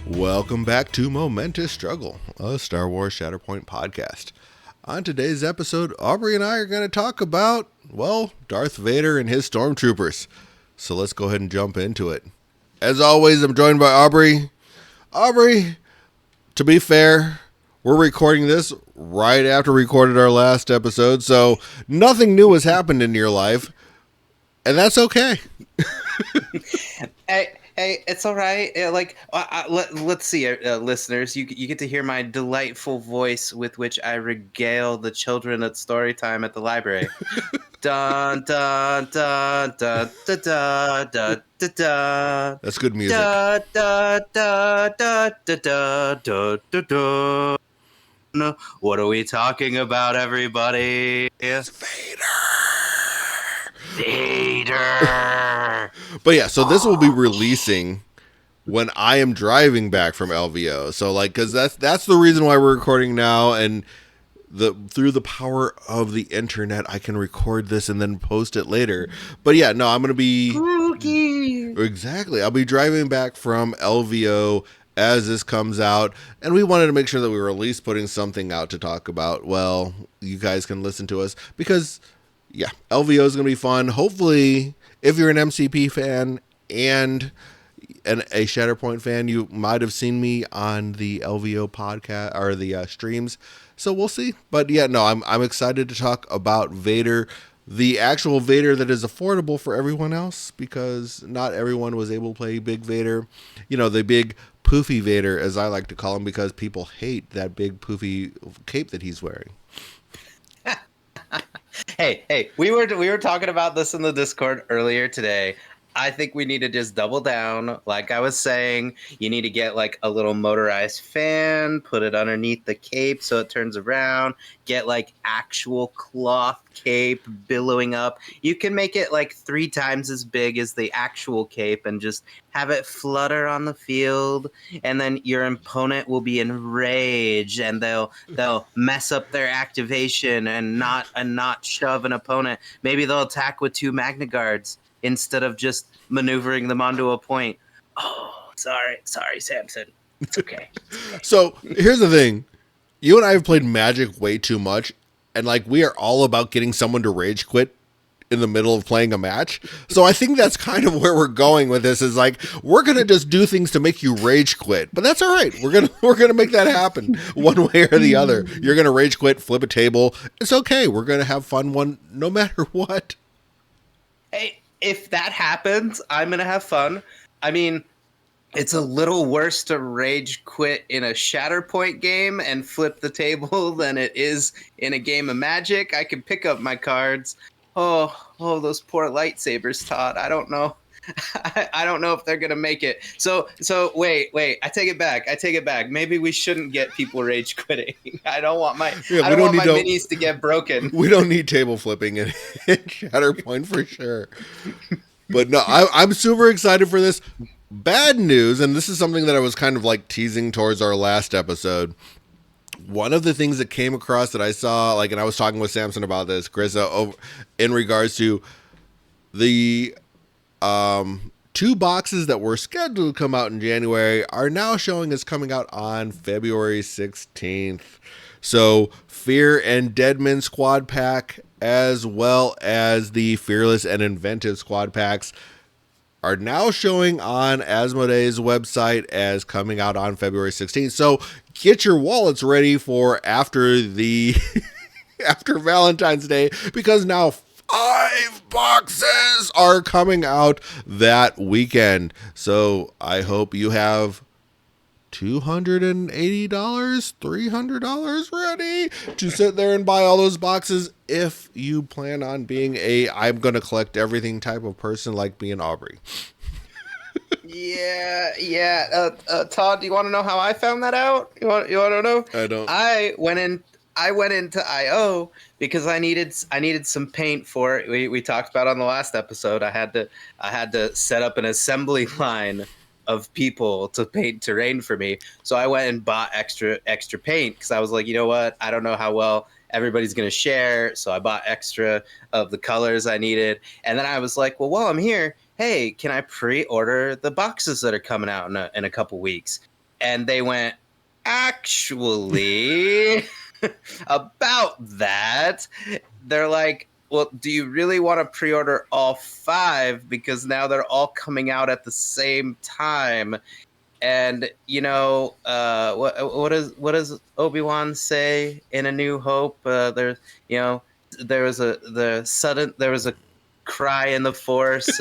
Welcome back to Momentous Struggle, a Star Wars Shatterpoint podcast. On today's episode, Aubrey and I are going to talk about, well, Darth Vader and his stormtroopers. So let's go ahead and jump into it. As always, I'm joined by Aubrey. Aubrey, to be fair, we're recording this right after we recorded our last episode, so nothing new has happened in your life, and that's okay. Hey, it's all right. Let's see, listeners. You get to hear my delightful voice with which I regale the children at story time at the library. Dun dun dun dun dun dun dun dun dun. That's good music. Da da da da da da da da da. What are we talking about, everybody? It's Vader. But yeah, so this will be releasing when I am driving back from LVO. So because that's the reason why we're recording now, and through the power of the internet, I can record this and then post it later. But yeah, no, I'm gonna be exactly. I'll be driving back from LVO as this comes out, and we wanted to make sure that we were at least putting something out to talk about. Well, you guys can listen to us because. Yeah, LVO is going to be fun. Hopefully, if you're an MCP fan and a Shatterpoint fan, you might have seen me on the LVO podcast or the streams. So we'll see. But yeah, no, I'm excited to talk about Vader, the actual Vader that is affordable for everyone else, because not everyone was able to play Big Vader. You know, the big poofy Vader, as I like to call him, because people hate that big poofy cape that he's wearing. Hey, we were talking about this in the Discord earlier today. I think we need to just double down. Like I was saying, you need to get like a little motorized fan, put it underneath the cape so it turns around, get like actual cloth cape billowing up. You can make it like 3 times as big as the actual cape and just have it flutter on the field, and then your opponent will be enraged and they'll mess up their activation and not shove an opponent. Maybe they'll attack with 2 Magna Guards instead of just maneuvering them onto a point. Oh, sorry, Samson. It's okay. So here's the thing. You and I have played Magic way too much, and like we are all about getting someone to rage quit in the middle of playing a match. So I think that's kind of where we're going with this, is like we're gonna just do things to make you rage quit. But that's all right. We're gonna make that happen one way or the other. You're gonna rage quit, flip a table. It's okay. We're gonna have fun no matter what. Hey, if that happens, I'm going to have fun. I mean, it's a little worse to rage quit in a Shatterpoint game and flip the table than it is in a game of Magic. I can pick up my cards. Oh, those poor lightsabers, Todd. I don't know. I don't know if they're gonna make it. So wait. I take it back. Maybe we shouldn't get people rage quitting. I don't want my minis to get broken. We don't need table flipping in Shatterpoint for sure. But no, I'm super excited for this. Bad news, and this is something that I was kind of like teasing towards our last episode. One of the things that came across that I saw, and I was talking with Samson about this, Chris, in regards to the 2 boxes that were scheduled to come out in January are now showing as coming out on February 16th. So Fear and Deadman squad pack, as well as the Fearless and Inventive squad packs, are now showing on Asmodee's website as coming out on February 16th. So get your wallets ready for after Valentine's Day, because now 5 boxes are coming out that weekend. So I hope you have $280, $300 ready to sit there and buy all those boxes if you plan on being I'm going to collect everything type of person like me and Aubrey. Yeah. Todd, do you want to know how I found that out? You want to know? I don't. I went into IO because I needed some paint for it. We talked about on the last episode. I had to set up an assembly line of people to paint terrain for me. So I went and bought extra paint because I was like, you know what? I don't know how well everybody's going to share. So I bought extra of the colors I needed. And then I was like, well, while I'm here, hey, can I pre-order the boxes that are coming out in a couple weeks? And they went, actually, about that, they're like, well, do you really want to pre-order all 5? Because now they're all coming out at the same time. And what does Obi-Wan say in A New Hope? There was a cry in the Force,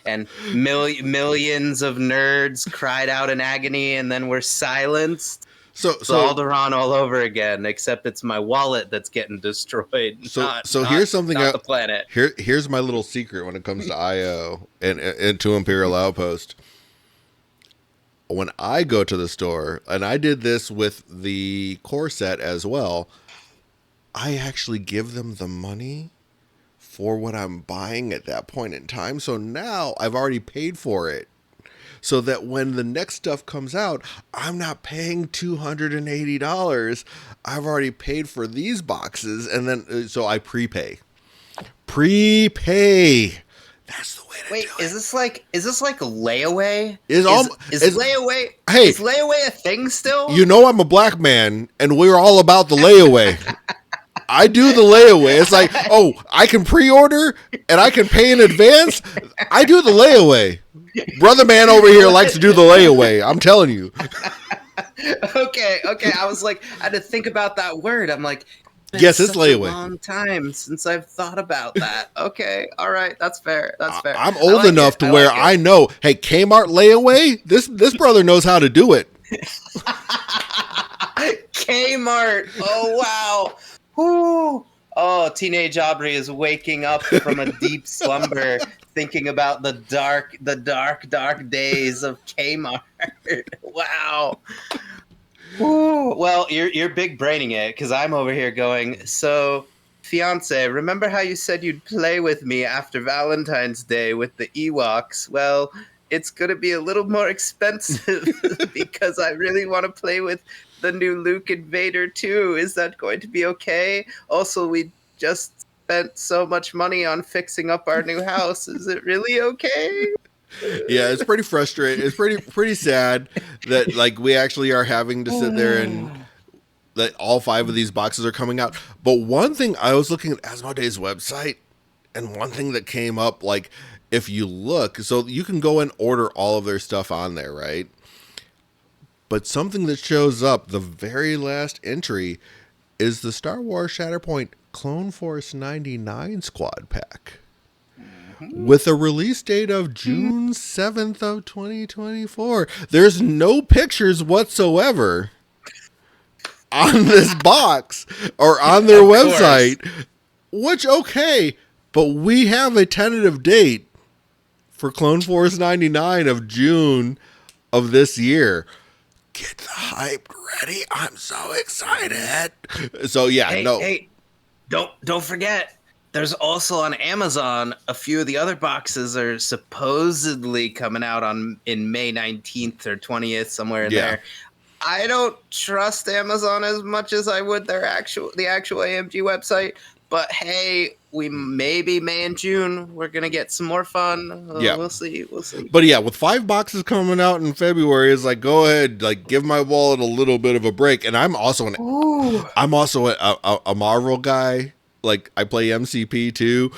and millions of nerds cried out in agony, and then were silenced. So It's Alderaan all over again, except it's my wallet that's getting destroyed. Here's something not the planet. Here's my little secret when it comes to IO and to Imperial Outpost. When I go to the store, and I did this with the core set as well, I actually give them the money for what I'm buying at that point in time. So now I've already paid for it. So that when the next stuff comes out, I'm not paying $280. I've already paid for these boxes, and then so I prepay. That's the way to do it. Wait, is this like layaway? Is layaway? Hey, is layaway a thing still? You know I'm a black man, and we're all about the layaway. I do the layaway. It's like, oh, I can pre-order and I can pay in advance. I do the layaway. Brother man over here likes to do the layaway. I'm telling you. Okay. I was like, I had to think about that word. I'm like, yes, it's layaway. A long time since I've thought about that. Okay, all right, that's fair. I'm old enough to where I know. Hey, Kmart layaway. This brother knows how to do it. Kmart. Oh wow. Whew. Oh, teenage Aubrey is waking up from a deep slumber, thinking about the dark days of Kmart. Wow. Ooh, well, you're big braining it, because I'm over here going, so, fiance, remember how you said you'd play with me after Valentine's Day with the Ewoks? Well, it's going to be a little more expensive because I really want to play with the new Luke and Vader too. Is that going to be okay? Also, we just spent so much money on fixing up our new house. Is it really okay? Yeah, it's pretty frustrating. It's pretty sad that like we actually are having to sit there and that all 5 of these boxes are coming out. But one thing, I was looking at Asmodee's website, and one thing that came up, like if you look, so you can go and order all of their stuff on there, right? But something that shows up, the very last entry, is the Star Wars Shatterpoint Clone Force 99 Squad Pack. With a release date of June 7th of 2024. There's no pictures whatsoever on this box or on their website. Which, okay, but we have a tentative date for Clone Force 99 of June of this year. Get the hype ready. I'm so excited. So yeah, Hey, don't forget. There's also on Amazon, a few of the other boxes are supposedly coming out in May 19th or 20th, somewhere in there. I don't trust Amazon as much as I would the actual AMG website, but hey, we maybe May and June we're gonna get some more fun. We'll see. But yeah, with 5 boxes coming out in February, it's like go ahead, like give my wallet a little bit of a break. And I'm also a Marvel guy. Like I play MCP too,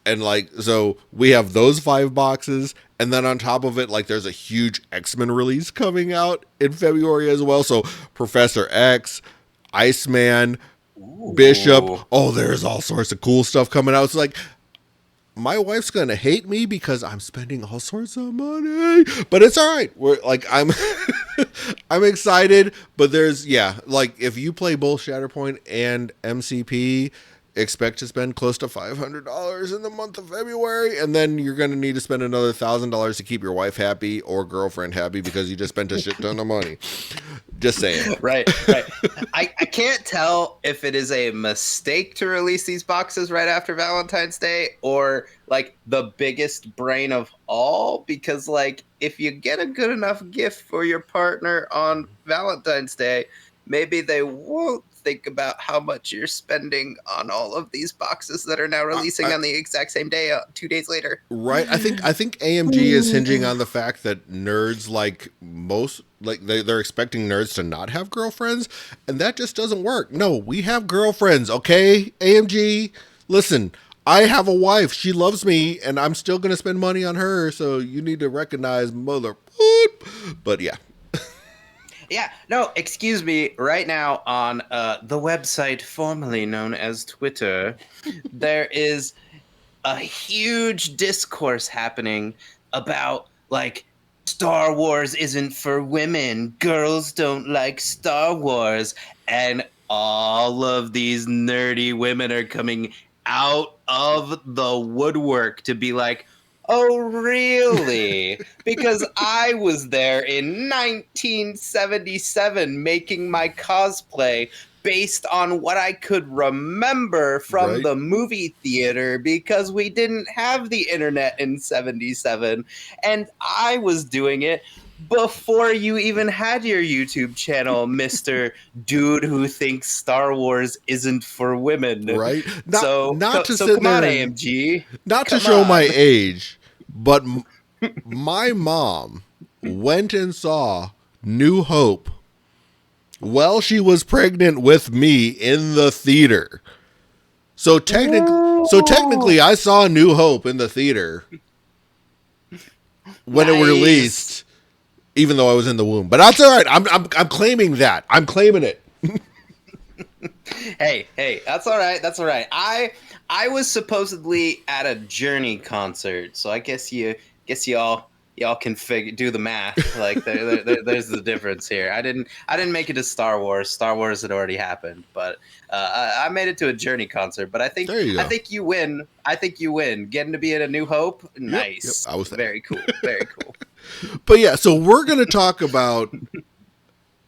and like so we have those 5 boxes, and then on top of it, like there's a huge X-Men release coming out in February as well. So Professor X, Iceman, Bishop. Oh, there's all sorts of cool stuff coming out. It's like my wife's gonna hate me because I'm spending all sorts of money, but it's all right. We're like I'm excited, but there's like if you play both Shatterpoint and MCP. Expect to spend close to $500 in the month of February, and then you're going to need to spend another $1,000 to keep your wife happy or girlfriend happy because you just spent a shit ton of money. Just saying. Right. I can't tell if it is a mistake to release these boxes right after Valentine's Day or like the biggest brain of all, because like if you get a good enough gift for your partner on Valentine's Day, maybe they won't think about how much you're spending on all of these boxes that are now releasing on the exact same day, 2 days later. Right. I think AMG is hinging on the fact that nerds like most like they're expecting nerds to not have girlfriends, and that just doesn't work. No, we have girlfriends, okay? AMG, listen, I have a wife. She loves me, and I'm still gonna spend money on her. So you need to recognize mother. But yeah, Yeah, no, excuse me. Right now on the website formerly known as Twitter, there is a huge discourse happening about like Star Wars isn't for women. Girls don't like Star Wars. And all of these nerdy women are coming out of the woodwork to be like, oh, really? Because I was there in 1977 making my cosplay based on what I could remember from right, the movie theater because we didn't have the internet in 77. And I was doing it before you even had your YouTube channel, Mr. Dude who thinks Star Wars isn't for women. right. So, Not to so sit come there on, and AMG. not to Come show my on. age, but my mom went and saw New Hope while she was pregnant with me in the theater. So technically, I saw New Hope in the theater when it Nice. released, even though I was in the womb. But that's all right. I'm claiming that. I'm claiming it. Hey, that's all right. That's all right. I was supposedly at a Journey concert, so I guess y'all can do the math. Like there's the difference here. I didn't make it to Star Wars. Star Wars had already happened, but I made it to a Journey concert. But I think There you I go. think you win. I think you win. Getting to be in A New Hope, Yep. nice, I was there. very cool, very cool. But yeah, so we're gonna talk about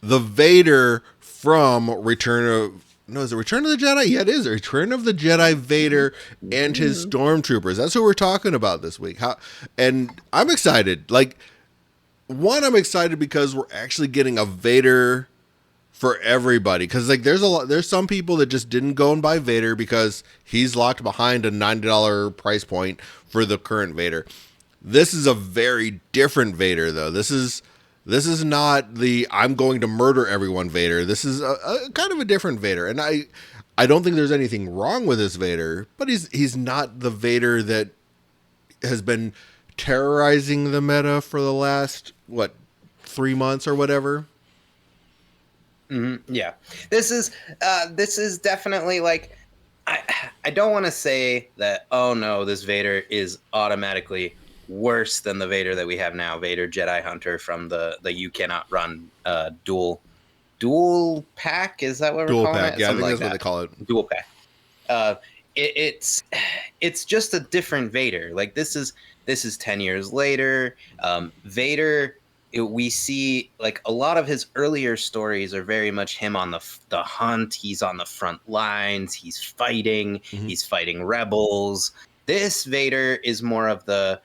the Vader from Return of no, is it Return of the Jedi? Yeah, it is Return of the Jedi Vader and his stormtroopers. That's what we're talking about this week. And I'm excited. Like, one, I'm excited because we're actually getting a Vader for everybody. Because like, there's some people that just didn't go and buy Vader because he's locked behind a $90 price point for the current Vader. This is a very different Vader, though. This is not the I'm going to murder everyone Vader. This is a kind of a different Vader, and I don't think there's anything wrong with this Vader, but he's not the Vader that has been terrorizing the meta for the last 3 months or whatever. Yeah, this is definitely like I I don't want to say that. Oh no, this Vader is automatically worse than the Vader that we have now. Vader Jedi Hunter from the you cannot run dual pack. Is that what we're Dual calling pack, it? yeah, I Something think like that's what they that. call it. Dual pack. Uh, it's just a different Vader. Like this is 10 years later. Vader. We see like a lot of his earlier stories are very much him on the hunt. He's on the front lines. He's fighting. Hmm. He's fighting rebels. This Vader is more of the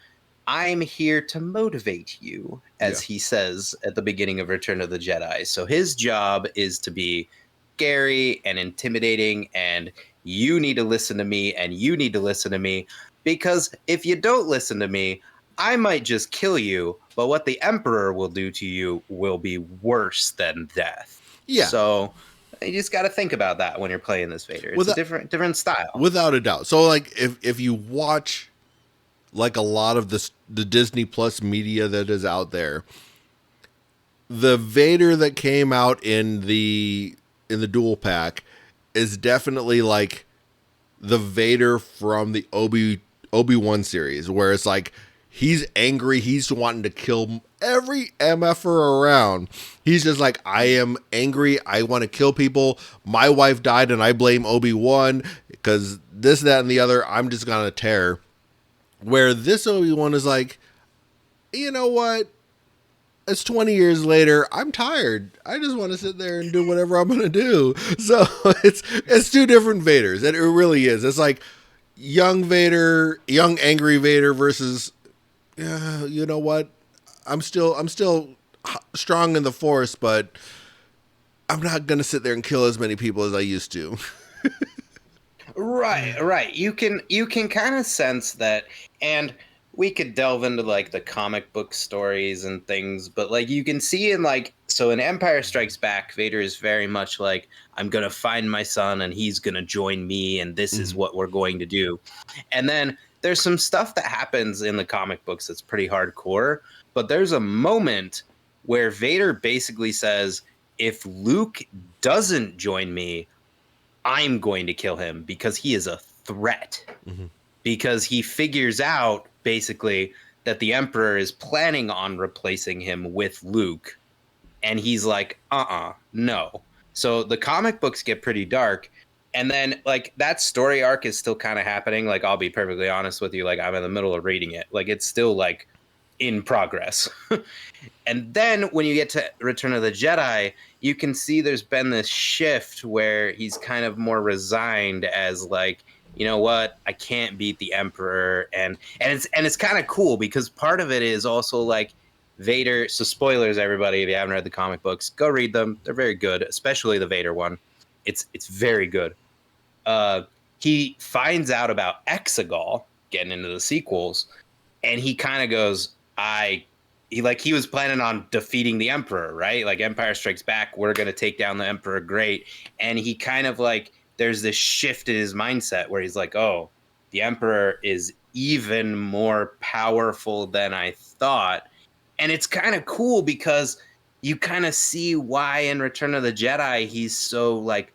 I'm here to motivate you, Yeah, as he says at the beginning of Return of the Jedi. So his job is to be scary and intimidating, and you need to listen to me, and you need to listen to me, because if you don't listen to me, I might just kill you, but what the Emperor will do to you will be worse than death. yeah, So you just got to think about that when you're playing this Vader. It's a without different style. without a doubt. So like, if you watch like a lot of the Disney Plus media that is out there, the Vader that came out in the dual pack is definitely like the Vader from the Obi-Wan series, where it's like he's angry, he's wanting to kill every MFer around. He's just like, I am angry, I want to kill people. My wife died and I blame Obi-Wan because this, that, and the other. I'm just gonna tear. Where this Obi-Wan is like, you know what? It's 20 years later. I'm tired. I just want to sit there and do whatever I'm going to do. So it's two different Vaders. And it really is. It's like young Vader, young angry Vader versus you know what? I'm still strong in the Force, but I'm not going to sit there and kill as many people as I used to. Right. You can kind of sense that, and we could delve into like the comic book stories and things, but like you can see in like So in Empire Strikes Back, Vader is very much like, I'm going to find my son and he's going to join me and this is what we're going to do. And then there's some stuff that happens in the comic books that's pretty hardcore, but there's a moment where Vader basically says, if Luke doesn't join me, I'm going to kill him because he is a threat. Mm-hmm. Because he figures out basically that the Emperor is planning on replacing him with Luke. And he's like, no. So the comic books get pretty dark. And then, like, that story arc is still kind of happening. Like, I'll be perfectly honest with you. Like, I'm in the middle of reading it. Like, it's still, like, in progress. And then when you get to Return of the Jedi, you can see there's been this shift where he's kind of more resigned as, like, you know what, I can't beat the Emperor. And it's kind of cool because part of it is also, like, Vader. So spoilers, everybody, if you haven't read the comic books, go read them. They're very good, especially the Vader one. It's very good. He finds out about Exegol getting into the sequels, and he kind of goes, he was planning on defeating the Emperor, right? Like Empire Strikes Back, we're gonna take down the Emperor, great. And he kind of like, there's this shift in his mindset where he's like, oh, the Emperor is even more powerful than I thought. And it's kind of cool because you kind of see why in Return of the Jedi he's so like,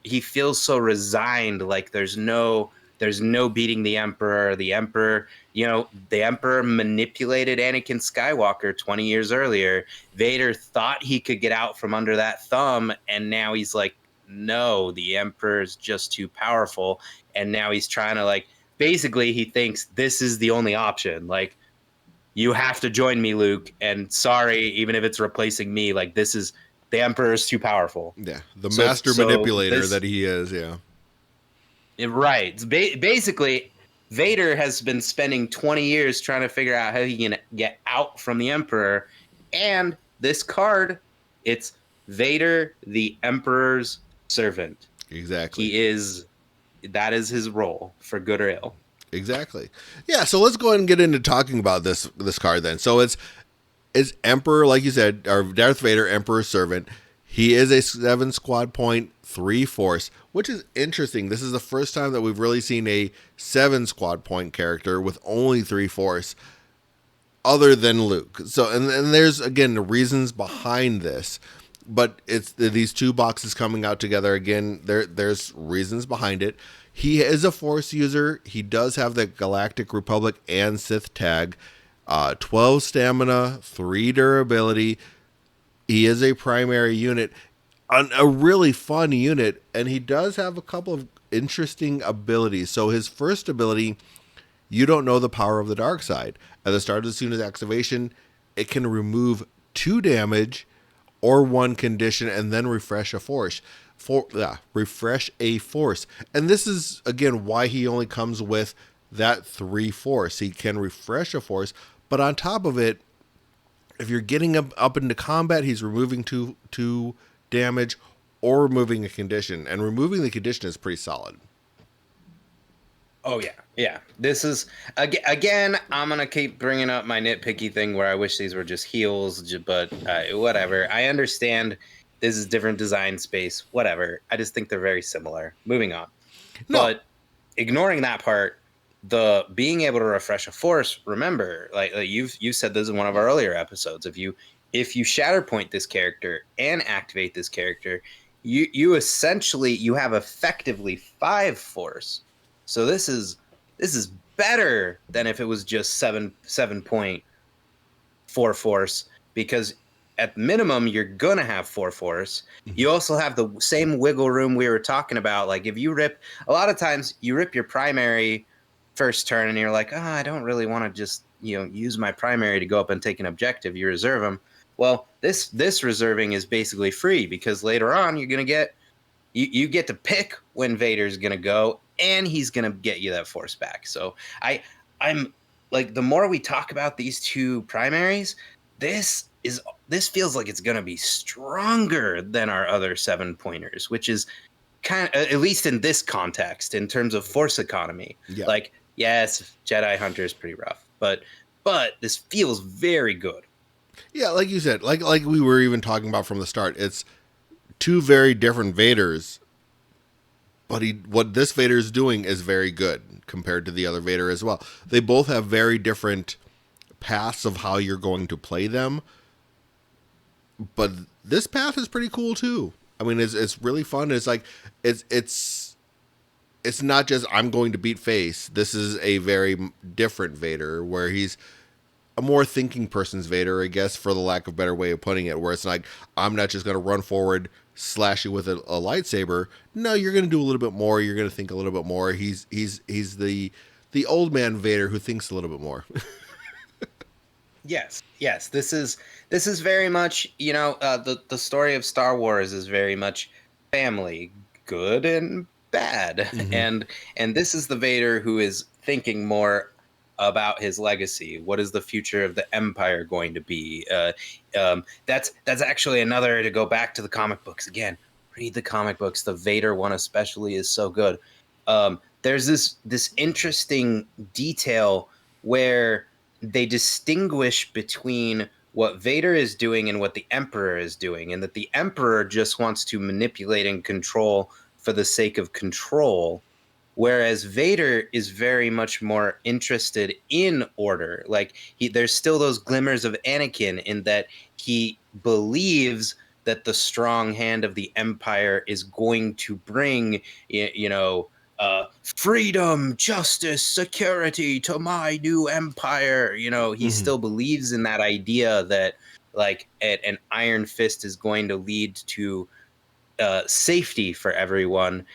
he feels so resigned. Like there's no beating the Emperor. The Emperor, the Emperor manipulated Anakin Skywalker 20 years earlier. Vader thought he could get out from under that thumb, and now he's like, no, the Emperor's just too powerful. And now he's trying to, like, basically he thinks this is the only option. Like, you have to join me, Luke. And sorry, even if it's replacing me, like, this is, the Emperor is too powerful. Yeah, the master manipulator that he is, yeah. Right. Basically, Vader has been spending 20 years trying to figure out how he can get out from the Emperor. And this card, it's Vader, the Emperor's servant. Exactly. That is his role, for good or ill. Exactly. Yeah, so let's go ahead and get into talking about this card then. So it's Emperor, like you said, or Darth Vader, Emperor's servant. He is a 7 squad point, 3 force, which is interesting. This is the first time that we've really seen a 7 squad point character with only 3 force, other than Luke. So, and there's, again, reasons behind this, but it's these two boxes coming out together. Again, there's reasons behind it. He is a force user. He does have the Galactic Republic and Sith tag. 12 stamina, 3 durability. He is a primary unit, a really fun unit, and he does have a couple of interesting abilities. So his first ability, you don't know the power of the dark side. At the start of the unit's activation, it can remove 2 damage or 1 condition and then refresh a force. Refresh a force. And this is, again, why he only comes with that 3 force. He can refresh a force, but on top of it, if you're getting up into combat, he's removing 2 damage or removing a condition. And removing the condition is pretty solid. Oh, yeah. Yeah. This is, again, I'm going to keep bringing up my nitpicky thing where I wish these were just heals, but whatever. I understand this is different design space, whatever. I just think they're very similar. Moving on. No. But ignoring that part, the being able to refresh a force, remember, like you've said this in one of our earlier episodes, if you Shatterpoint this character and activate this character, you essentially, you have effectively 5 force. So this is better than if it was just 7.4 force, because at minimum you're gonna have 4 force. You also have the same wiggle room we were talking about. Like if you rip, a lot of times you rip your primary first turn and you're like, I don't really want to just use my primary to go up and take an objective. You reserve them. Well, this reserving is basically free, because later on you're gonna get you get to pick when Vader's gonna go, and he's gonna get you that force back. So I'm like, the more we talk about these 2 primaries, this feels like it's gonna be stronger than our other 7 pointers, which is kind of, at least in this context, in terms of force economy. Yeah. Like, yes, Jedi Hunter is pretty rough, but this feels very good. Yeah, like you said, like we were even talking about from the start, it's two very different Vaders, but what this Vader is doing is very good compared to the other Vader as well. They both have very different paths of how you're going to play them, but this path is pretty cool too. I mean, it's really fun. It's like it's not just I'm going to beat face. This is a very different Vader where he's a more thinking person's Vader, I guess, for the lack of a better way of putting it, where it's like, I'm not just going to run forward, slash you with a lightsaber. No, you're going to do a little bit more. You're going to think a little bit more. He's the old man Vader who thinks a little bit more. Yes, yes. This is very much, the story of Star Wars is very much family, good and bad, Mm-hmm. and this is the Vader who is thinking more about his legacy. What is the future of the Empire going to be? That's actually another, to go back to the comic books again. Read the comic books. The Vader one especially is so good. There's this interesting detail where they distinguish between what Vader is doing and what the Emperor is doing, and that the Emperor just wants to manipulate and control for the sake of control, whereas Vader is very much more interested in order. Like, there's still those glimmers of Anakin in that he believes that the strong hand of the Empire is going to bring, freedom, justice, security to my new empire. He Mm-hmm. still believes in that idea that, like, an iron fist is going to lead to safety for everyone.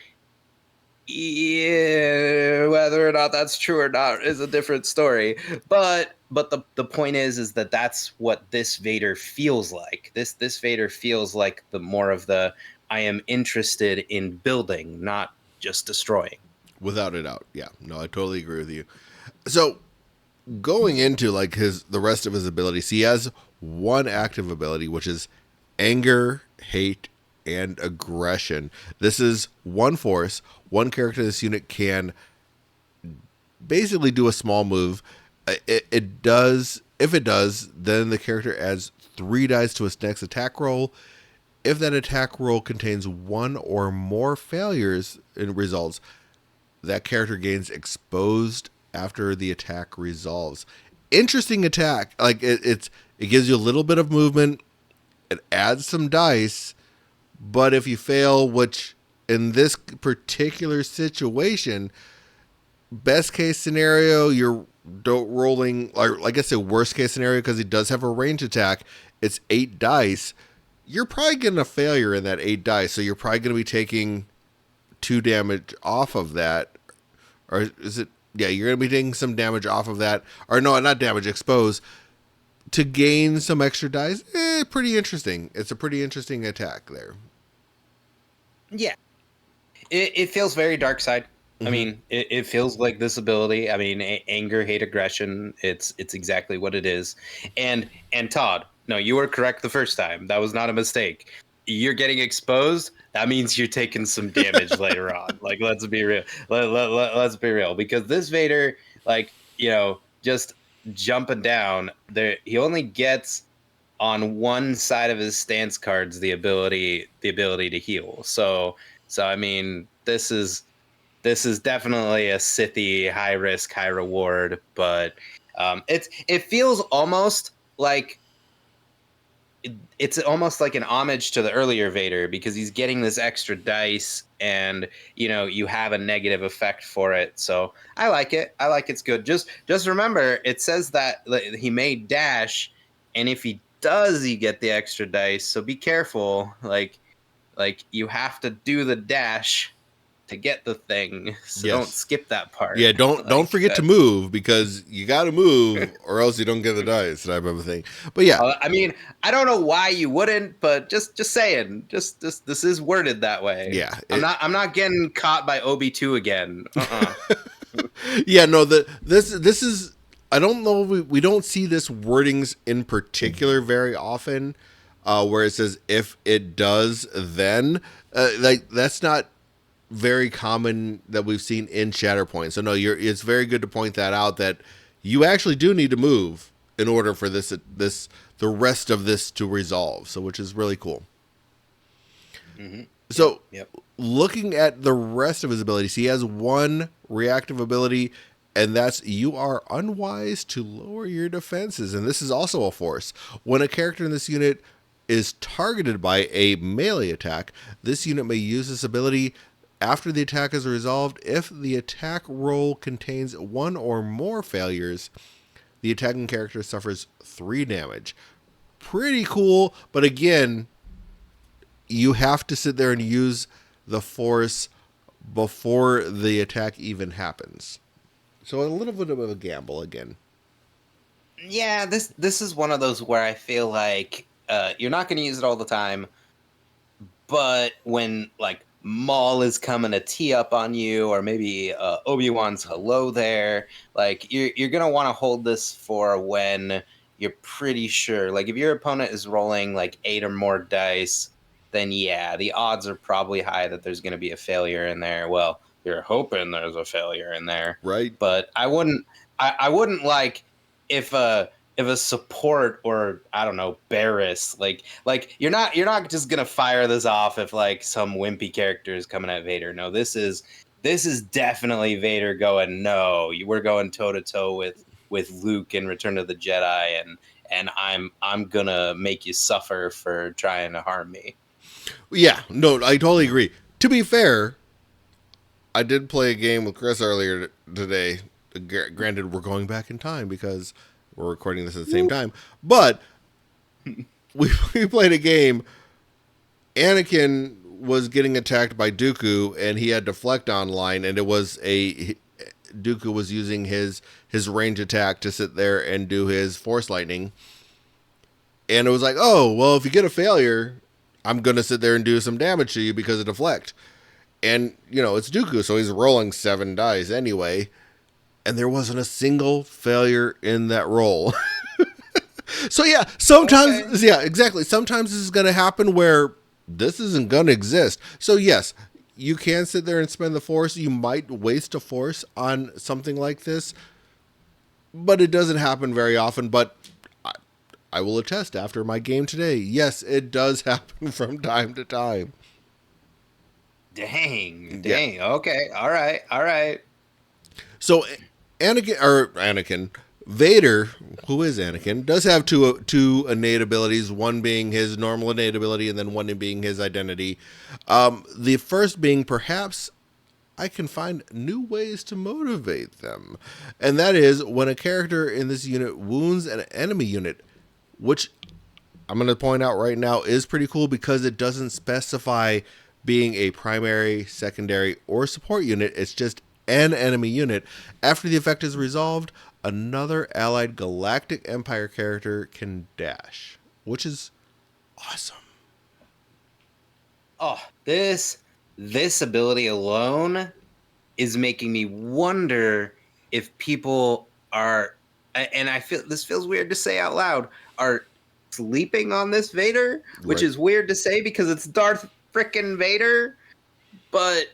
Yeah, whether or not that's true or not is a different story. But the point is that that's what this Vader feels like. This Vader feels like the more of the, I am interested in building, not just destroying. Without a doubt. Yeah. No, I totally agree with you. So going into like the rest of his abilities, he has one active ability, which is anger, hate, and aggression. This is one force. One character in this unit can basically do a small move. It does. If it does, then the character adds 3 dice to its next attack roll. If that attack roll contains one or more failures in results, that character gains exposed after the attack resolves. Interesting attack. Like it gives you a little bit of movement. It adds some dice, but if you fail, which in this particular situation, best case scenario, you're rolling, like I said, worst case scenario, because he does have a range attack. It's 8 dice. You're probably getting a failure in that 8 dice, so you're probably going to be taking 2 damage off of that, or is it? Yeah, you're going to be taking some damage off of that, or no, not damage, expose to gain some extra dice. Pretty interesting. It's a pretty interesting attack there. Yeah, it feels very dark side. I Mm-hmm. mean, it feels like this ability. I mean, anger, hate, aggression. It's exactly what it is. And Todd, no, you were correct the first time. That was not a mistake. You're getting exposed. That means you're taking some damage later on. Like, let's be real. Let's be real, because this Vader, like, just jumping down there, he only gets on one side of his stance cards the ability to heal. So I mean, this is definitely a Sithy, high risk, high reward, but it feels almost like it's almost like an homage to the earlier Vader, because he's getting this extra dice, and you have a negative effect for it. So I like it. I like it's good. Just remember, it says that he may dash, and if he does, he get the extra dice. So be careful. Like you have to do the dash to get the thing. So don't Yes. skip that part. Yeah, don't Like forget to that. move, because you got to move or else you don't get the dice type of a thing. But yeah, I mean, I don't know why you wouldn't, but just saying, just this is worded that way. yeah, I'm not getting caught by Obi-2 again. yeah. No, this is. I don't know. We don't see this wordings in particular very often, where it says if it does, then like that's not very common that we've seen in Shatterpoint. So no, it's very good to point that out, that you actually do need to move. in order for the rest of this to resolve. So, which is really cool. Mm-hmm. So, Yep. looking at the rest of his abilities, he has one reactive ability, and that's you are unwise to lower your defenses. And this is also a force. When a character in this unit is targeted by a melee attack, this unit may use this ability after the attack is resolved. If the attack roll contains one or more failures, the attacking character suffers 3 damage. Pretty cool, but again, you have to sit there and use the force before the attack even happens. So a little bit of a gamble again. Yeah, this is one of those where I feel like you're not going to use it all the time, but when like Maul is coming to tee up on you, or maybe Obi-Wan's hello there, like you're gonna want to hold this for when you're pretty sure. Like if your opponent is rolling like 8 or more dice, then yeah, the odds are probably high that there's gonna be a failure in there. Well, you're hoping there's a failure in there, Right? but I wouldn't like if a support or I don't know Barris like you're not just gonna fire this off if like some wimpy character is coming at Vader. No, this is definitely Vader going. No, we're going toe to toe with Luke in Return of the Jedi, and I'm gonna make you suffer for trying to harm me. Yeah, no, I totally agree. To be fair, I did play a game with Chris earlier today. Granted, we're going back in time because we're recording this at the same time. But we played a game. Anakin was getting attacked by Dooku, and he had deflect online, and it was Dooku was using his range attack to sit there and do his Force Lightning. And it was like, oh, well, if you get a failure, I'm going to sit there and do some damage to you because of deflect. And, it's Dooku, so he's rolling 7 dice anyway. And there wasn't a single failure in that roll. So, yeah, sometimes, okay. Yeah, exactly. Sometimes this is going to happen where this isn't going to exist. So, yes, you can sit there and spend the force. You might waste a force on something like this. But it doesn't happen very often. But I will attest after my game today, yes, it does happen from time to time. Dang. Yeah. Okay. All right. So Vader, who is Anakin, does have two innate abilities, one being his normal innate ability and then one being his identity. The first being perhaps I can find new ways to motivate them. And that is when a character in this unit wounds an enemy unit, which I'm going to point out right now is pretty cool because it doesn't specify being a primary, secondary, or support unit. It's just an enemy unit. After the effect is resolved, another allied Galactic Empire character can dash, which is awesome. Oh, this ability alone is making me wonder if people are, and I feel this feels weird to say out loud, are sleeping on this Vader, which is weird to say because it's Darth frickin' Vader, but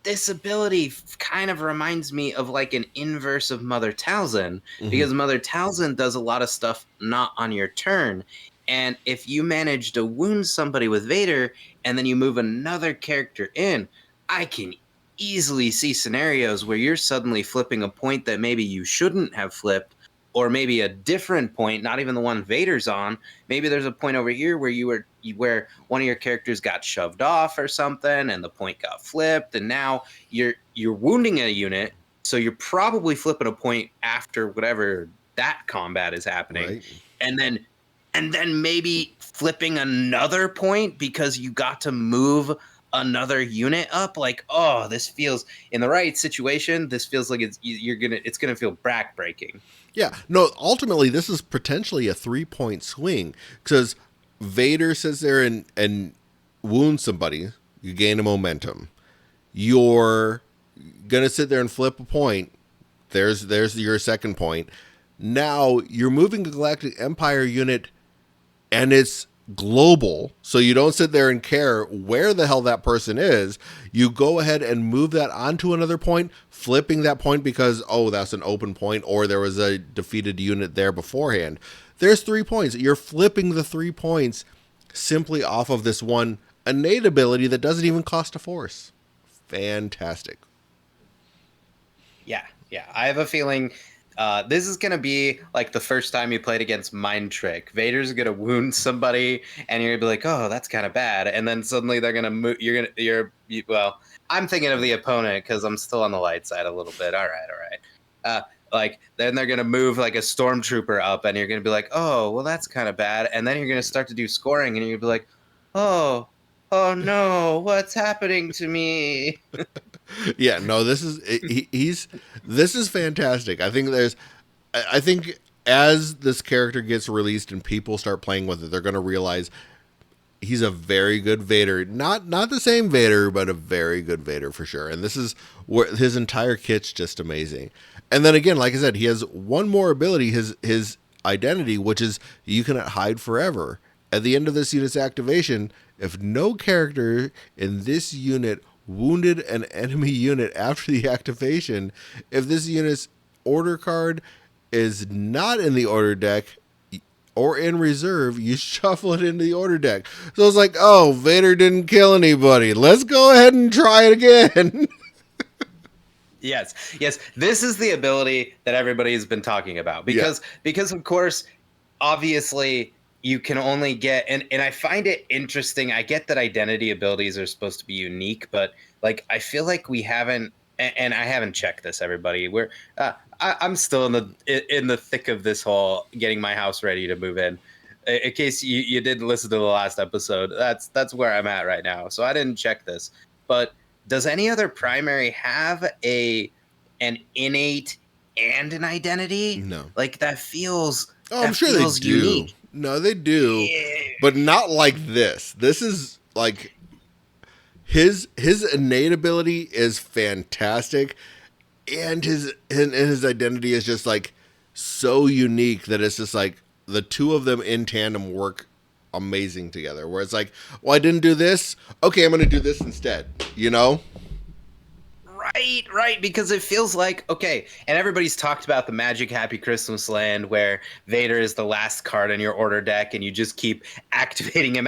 this ability kind of reminds me of like an inverse of Mother Talzin, because Mother Talzin does a lot of stuff not on your turn. And if you manage to wound somebody with Vader and then you move another character in, I can easily see scenarios where you're suddenly flipping a point that maybe you shouldn't have flipped, or maybe a different point, not even the one Vader's on. Maybe there's a point over here where where one of your characters got shoved off or something, and the point got flipped, and now you're wounding a unit, so you're probably flipping a point after whatever that combat is happening, right. and then maybe flipping another point because you got to move another unit up. Like, oh, this feels, in the right situation, this feels like it's gonna feel backbreaking. Yeah, no, ultimately this is potentially a 3-point swing because Vader sits there and wounds somebody, you gain a momentum. You're gonna sit there and flip a point. There's your second point. Now you're moving a Galactic Empire unit, and it's global, so you don't sit there and care where the hell that person is. You go ahead and move that onto another point, flipping that point because, oh, that's an open point, or there was a defeated unit there beforehand. There's 3 points. You're flipping the 3 points simply off of this one innate ability that doesn't even cost a force. Fantastic. Yeah, yeah. I have a feeling this is gonna be like the first time you played against Mind Trick. Vader's gonna wound somebody, and you're gonna be like, "Oh, that's kind of bad," and then suddenly they're gonna move. Well, I'm thinking of the opponent because I'm still on the light side a little bit. All right, all right. Like then they're gonna move like a stormtrooper up, and you're gonna be like, "Oh, well, that's kind of bad," and then you're gonna start to do scoring, and you're gonna be like, "Oh, oh no, what's happening to me?" Yeah, no, this is fantastic. I think as this character gets released and people start playing with it, they're going to realize he's a very good Vader. Not the same Vader, but a very good Vader for sure. And this is where his entire kit's just amazing. And then again, like I said, he has one more ability, his identity, which is you cannot hide forever. At the end of this unit's activation, if no character in this unit wounded an enemy unit after the activation, if this unit's order card is not in the order deck or in reserve, you shuffle it into the order deck. So it's like, oh, Vader didn't kill anybody. Let's go ahead and try it again. Yes, yes. This is the ability that everybody has been talking about because of course, obviously you can only get and I find it interesting. I get that identity abilities are supposed to be unique, but like I feel like we haven't and I haven't checked this. Everybody, I'm still in the thick of this whole getting my house ready to move in. In case you didn't listen to the last episode, that's where I'm at right now. So I didn't check this, but does any other primary have an innate and an identity? No. Like that feels Oh, I'm sure they do. unique. No, they do, Yeah. but not like this. This is like his innate ability is fantastic, and his identity is just like so unique that it's just like the two of them in tandem work amazing together. Where it's like, well, I didn't do this. Okay, I'm going to do this instead. You know? Right, right, because it feels like okay, and everybody's talked about the Magic Happy Christmas Land where Vader is the last card in your order deck, and you just keep activating him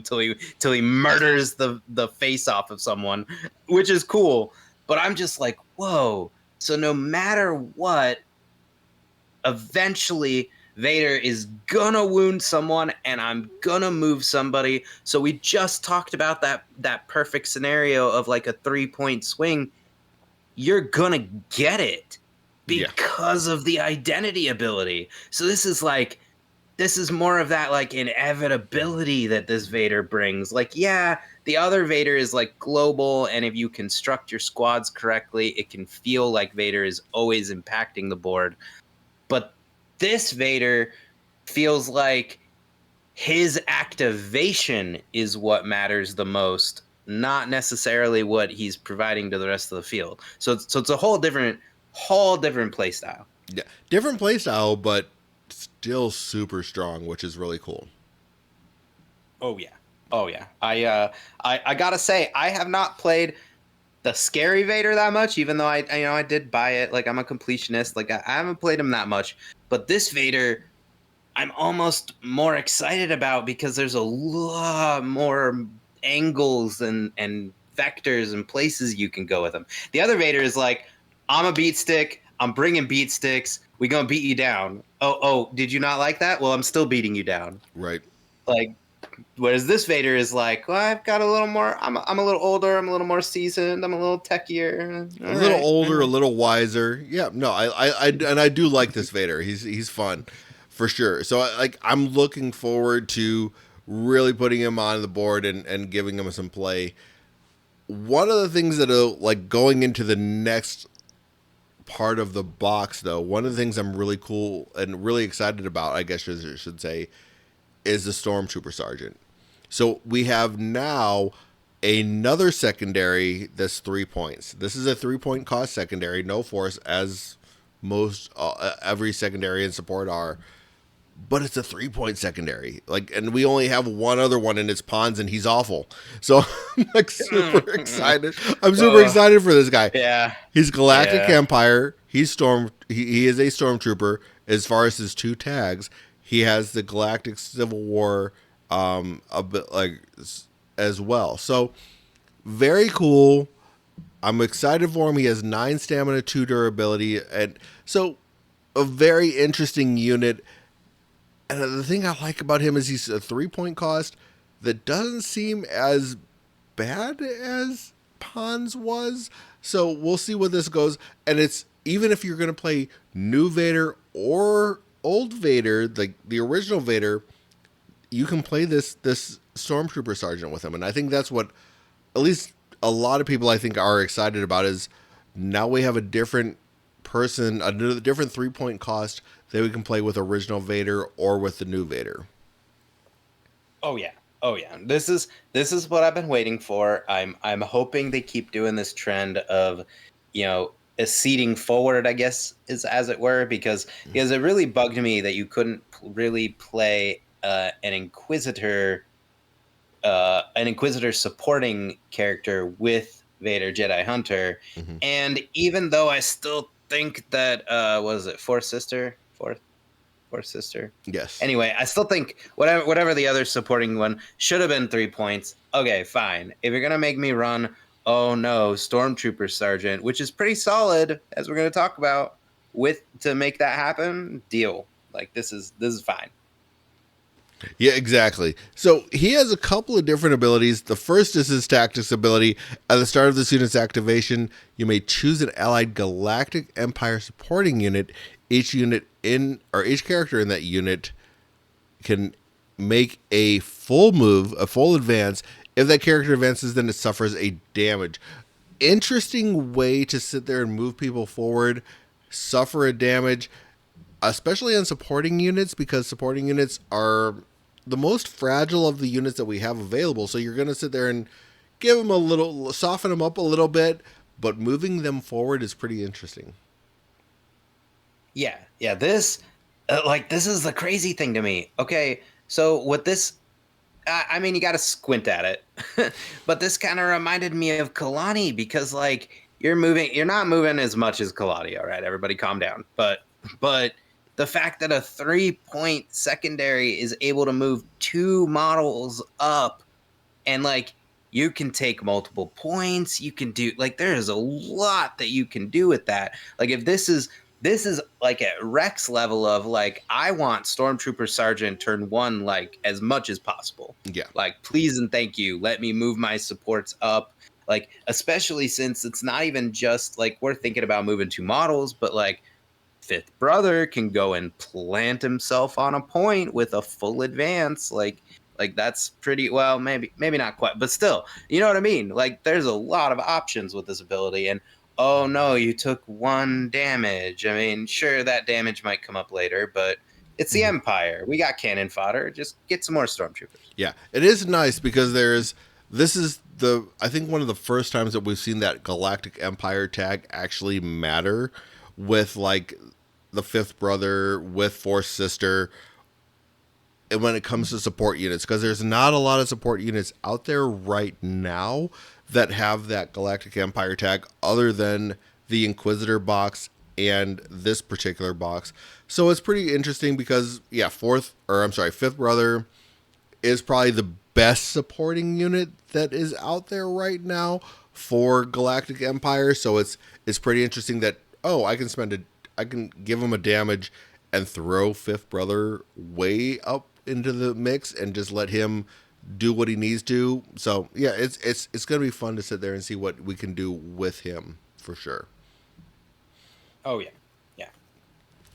till he murders the face off of someone, which is cool. But I'm just like, whoa! So no matter what, eventually Vader is gonna wound someone and I'm gonna move somebody. So we just talked about that perfect scenario of like a 3-point swing. You're gonna get it because of the identity ability. So this is more of that like inevitability that this Vader brings. Like, yeah, the other Vader is like global, and if you construct your squads correctly, it can feel like Vader is always impacting the board. But this Vader feels like his activation is what matters the most, not necessarily what he's providing to the rest of the field. So it's a whole different play style. Yeah, different play style, but still super strong, which is really cool. Oh yeah, oh yeah. I gotta say I have not played the scary Vader that much, even though I did buy it. Like I'm a completionist. Like I haven't played him that much, but this Vader, I'm almost more excited about because there's a lot more angles and vectors and places you can go with him. The other Vader is like, I'm a beat stick. I'm bringing beat sticks. We gonna beat you down. Oh, did you not like that? Well, I'm still beating you down. Right. Like. Whereas this Vader is like, well, I've got a little more. I'm a little older. I'm a little more seasoned. I'm a little techier. A little older, a little wiser. Yeah, no, I do like this Vader. He's fun, for sure. So I'm looking forward to really putting him on the board and giving him some play. One of the things that like going into the next part of the box, though, one of the things I'm really cool and really excited about, I guess I should say, is the Stormtrooper Sergeant. So we have now another secondary that's 3 points. This is a 3-point cost secondary, no force, as most every secondary and support are. but it's a 3-point secondary. Like, and we only have one other one, and it's Pawns, and he's awful. So I'm like super excited. I'm super Oh, excited for this guy. yeah, He's Galactic yeah. Empire. He's storm. He is a stormtrooper. As far as his 2 tags, he has the Galactic Civil War, a bit like as well. So very cool. I'm excited for him. He has 9 stamina, 2 durability, and so a very interesting unit. And the thing I like about him is he's a 3-point cost that doesn't seem as bad as Pons was. So we'll see where this goes. And it's even if you're going to play new Vader or old Vader, like the original Vader, you can play this Stormtrooper Sergeant with him. And I think that's what at least a lot of people I think are excited about is now we have a different person, a different 3-point cost that we can play with original Vader or with the new Vader. Oh yeah. Oh yeah. This is what I've been waiting for. I'm hoping they keep doing this trend of, acceding forward, I guess, is as it were, because it really bugged me that you couldn't really play an Inquisitor supporting character with Vader Jedi Hunter. Mm-hmm. And even though I still think that was it Fourth Sister? Yes. Anyway, I still think whatever the other supporting one should have been 3 points. Okay, fine. If you're gonna make me run, oh no, Stormtrooper Sergeant, which is pretty solid, as we're gonna talk about, with to make that happen, deal. Like this is fine. Yeah, exactly. So he has a couple of different abilities. The first is his tactics ability. At the start of this unit's activation, you may choose an allied Galactic Empire supporting unit. Each character in that unit can make a full move, a full advance. If that character advances, then it suffers a damage. Interesting way to sit there and move people forward, suffer a damage, especially on supporting units, because supporting units are the most fragile of the units that we have available. So you're going to sit there and give them soften them up a little bit, but moving them forward is pretty interesting. Yeah, yeah. This is the crazy thing to me. Okay, so with this, I mean, you got to squint at it, but this kind of reminded me of Kalani because, like, you're not moving as much as Kalani. All right, everybody, calm down. But the fact that a 3-point secondary is able to move 2 models up, and like you can take multiple points, you can do like there is a lot that you can do with that. Like if this is like at Rex level of like I want Stormtrooper Sergeant turn 1 like as much as possible. Yeah. Like please and thank you, let me move my supports up. Like especially since it's not even just like we're thinking about moving 2 models, but like Fifth Brother can go and plant himself on a point with a full advance. Like that's pretty well, maybe not quite, but still, you know what I mean? Like there's a lot of options with this ability, and oh no, you took 1 damage. I mean, sure that damage might come up later, but it's the Empire. We got cannon fodder. Just get some more stormtroopers. Yeah, it is nice because this is I think one of the first times that we've seen that Galactic Empire tag actually matter with like the Fifth Brother, with Fourth Sister, and when it comes to support units, because there's not a lot of support units out there right now that have that Galactic Empire tag other than the Inquisitor box and this particular box. So it's pretty interesting because Fifth Brother is probably the best supporting unit that is out there right now for Galactic Empire. So it's pretty interesting that I can give him a damage and throw Fifth Brother way up into the mix and just let him do what he needs to. So yeah, it's gonna be fun to sit there and see what we can do with him for sure. Oh yeah. Yeah.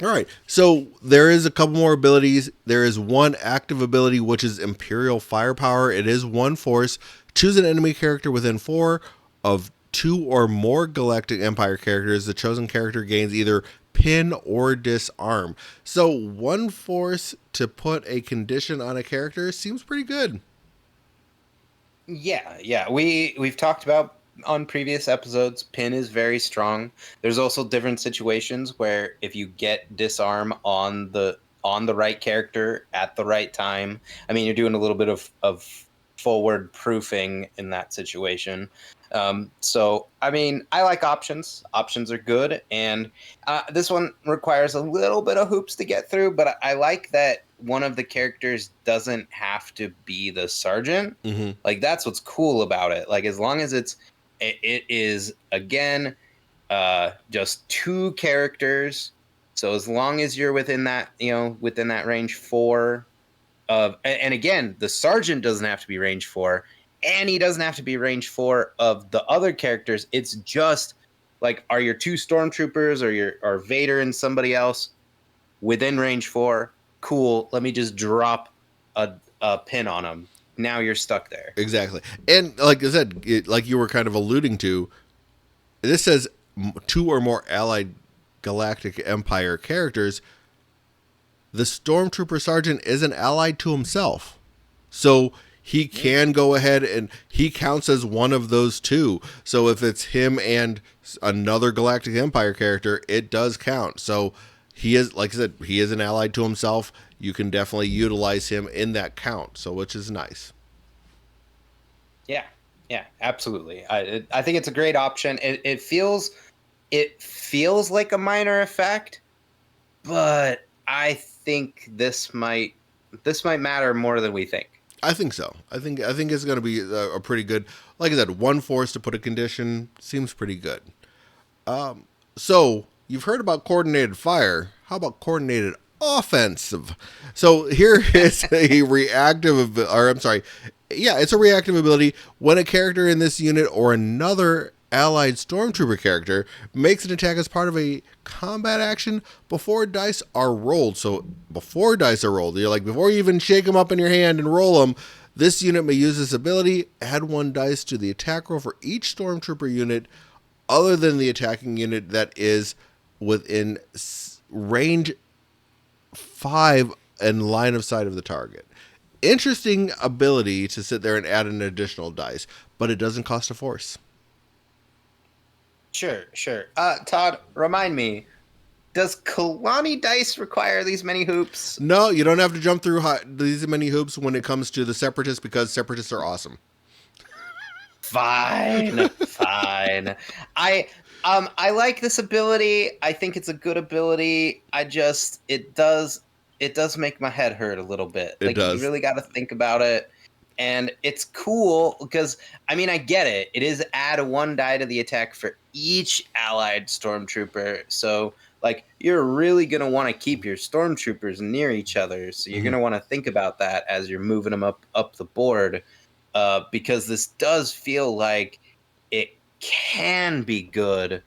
All right, so there is a couple more abilities. There is one active ability, which is Imperial Firepower. It is 1 force. Choose an enemy character within 4 of 2 or more Galactic Empire characters. The chosen character gains either pin or disarm. So 1 force to put a condition on a character seems pretty good. Yeah. We've talked about on previous episodes, pin is very strong. There's also different situations where if you get disarm on the on the right character at the right time. I mean, you're doing a little bit of forward proofing in that situation. So, I mean, I like options. Options are good. And this one requires a little bit of hoops to get through, but I like that one of the characters doesn't have to be the sergeant. Mm-hmm. Like, that's what's cool about it. Like, as long as it is, again, just two characters. So as long as you're within that, within that range four of, and again, the sergeant doesn't have to be range four, and he doesn't have to be range four of the other characters. It's just like, are your two stormtroopers or Vader and somebody else within range four? Cool. Let me just drop a pin on them. Now you're stuck there. Exactly. And like I said, like you were kind of alluding to, this says two or more allied galactic empire characters. The stormtrooper sergeant isn't allied to himself, so he can go ahead and he counts as one of those two. So if it's him and another galactic empire character, it does count. So he is, like I said, he is an allied to himself. You can definitely utilize him in that count, so which is nice. Yeah, yeah, absolutely. I think it's a great option. It feels like a minor effect, but I think this might matter more than we think. I think so. I think it's going to be a pretty good. Like I said, one force to put a condition seems pretty good. So you've heard about coordinated fire. How about coordinated offensive? So here is a reactive, or I'm sorry, yeah, it's a reactive ability when a character in this unit or another allied stormtrooper character makes an attack as part of a combat action before dice are rolled. So before dice are rolled, you're like, before you even shake them up in your hand and roll them, this unit may use this ability. Add one dice to the attack roll for each stormtrooper unit other than the attacking unit that is within range 5 and line of sight of the target. Interesting ability to sit there and add an additional dice, but it doesn't cost a force. Sure, sure. Todd, remind me, does Kalani dice require these many hoops? No, you don't have to jump through these many hoops when it comes to the separatists because separatists are awesome. Fine, fine. I like this ability. I think it's a good ability. It does make my head hurt a little bit. It Like, you does. really got to think about it. And it's cool because, I mean, I get it. It is add one die to the attack for each allied stormtrooper. So, like, you're really going to want to keep your stormtroopers near each other. So you're Mhm. going to want to think about that as you're moving them up the board, because this does feel like it can be good,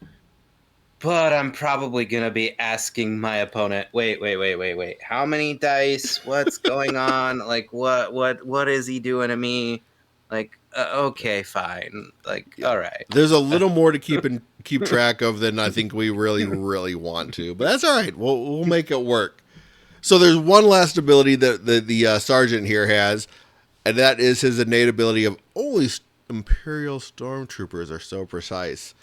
but I'm probably gonna be asking my opponent, wait. How many dice? What's going on? Like, what is he doing to me? Like, okay, fine. Like, Yeah. all right. There's a little more to keep track of than I think we really want to, but that's all right. We'll make it work. So there's one last ability that the sergeant here has, and that is his innate ability of only Imperial stormtroopers are so precise.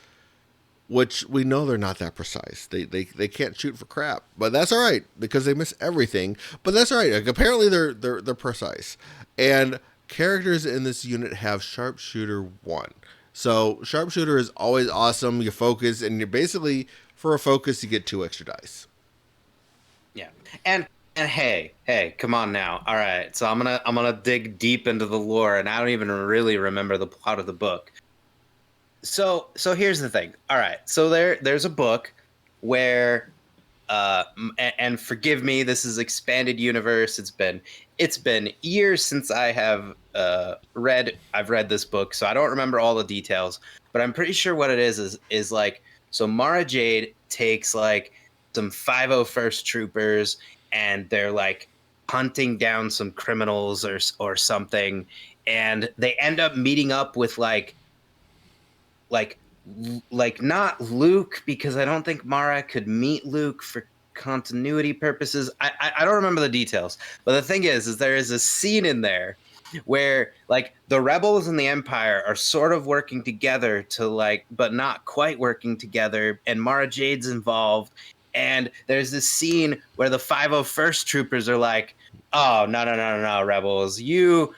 Which we know they're not that precise. They can't shoot for crap, but that's all right because they miss everything. But that's all right. Like, apparently they're precise, and characters in this unit have sharpshooter 1. So sharpshooter is always awesome. You focus, and you're basically, for a focus, you get 2 extra dice. Yeah. And hey, come on now. All right. So I'm gonna dig deep into the lore, and I don't even really remember the plot of the book. So here's the thing. All right. So there's a book where and forgive me, this is expanded universe. It's been years since I have I've read this book, so I don't remember all the details, but I'm pretty sure what it is like, so Mara Jade takes like some 501st troopers, and they're like hunting down some criminals or something, and they end up meeting up with like like not Luke, because I don't think Mara could meet Luke for continuity purposes. I don't remember the details, but the thing is there is a scene in there where like the rebels and the Empire are sort of working together to like, but not quite working together, and Mara Jade's involved, And there's this scene where the 501st troopers are like, "Oh, no, rebels, you've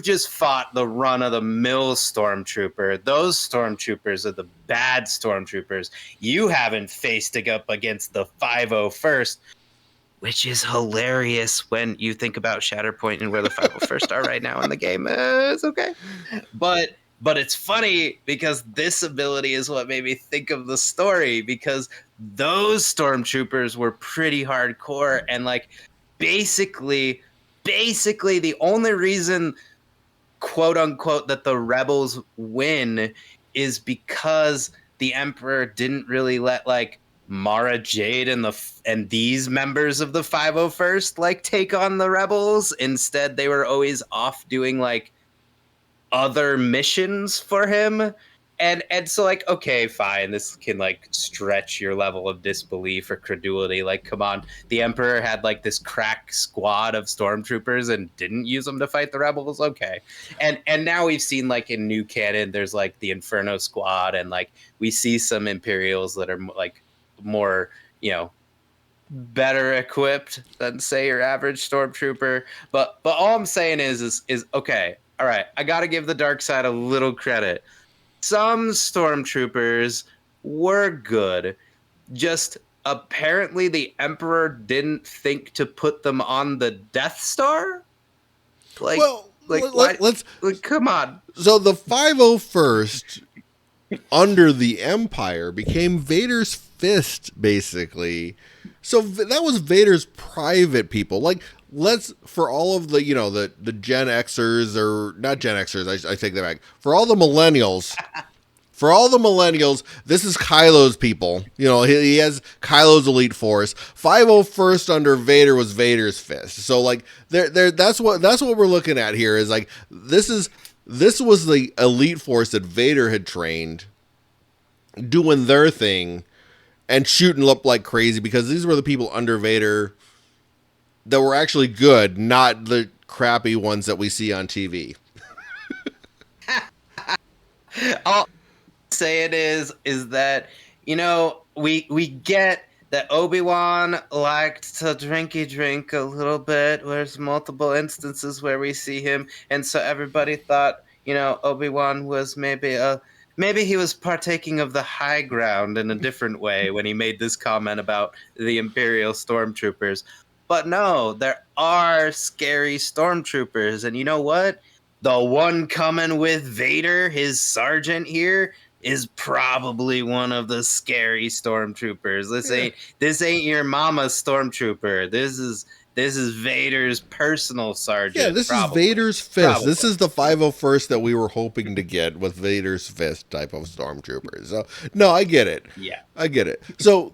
just fought the run of the mill stormtrooper. Those stormtroopers are the bad stormtroopers. You haven't faced up against the 501st." Which is hilarious when you think about Shatterpoint and where the 501st are right now in the game. It's okay. But it's funny because this ability is what made me think of the story, because those stormtroopers were pretty hardcore, and like basically the only reason, quote unquote, that the rebels win is because the emperor didn't really let like Mara Jade and these members of the 501st like take on the rebels. Instead, they were always off doing like other missions for him. And so like, okay, fine, this can like stretch your level of disbelief or credulity. Like, come on, the Emperor had like this crack squad of stormtroopers and didn't use them to fight the rebels. Okay. And now we've seen like in new canon, there's like the Inferno squad, and like we see some Imperials that are like more, you know, better equipped than say your average stormtrooper. But all I'm saying is okay, all right, I got to give the dark side a little credit. Some stormtroopers were good. Just apparently the emperor didn't think to put them on the Death Star. Like Well, why? let's. Like, come on. So the 501st under the Empire became Vader's fist, basically. So that was Vader's private people. Like, let's, for all of the, the Gen Xers, or not Gen Xers, I take that back. For all the millennials, this is Kylo's people. He has Kylo's elite force. 501st under Vader was Vader's fist. So like, that's what we're looking at here. Is like, this was the elite force that Vader had trained, doing their thing and shooting up like crazy, because these were the people under Vader that were actually good, not the crappy ones that we see on TV. All I'm saying is that, we get that Obi-Wan liked to drink a little bit. There's multiple instances where we see him, and so everybody thought, Obi-Wan was maybe he was partaking of the high ground in a different way when he made this comment about the Imperial stormtroopers. But no, there are scary stormtroopers, and you know what? The one coming with Vader, his sergeant here, is probably one of the scary stormtroopers. This ain't your mama's stormtrooper. This is Vader's personal sergeant. Yeah, this probably. is Vader's fist. Probably. This is the 501st that we were hoping to get with Vader's fist type of stormtroopers. So, no, I get it. Yeah. I get it. So,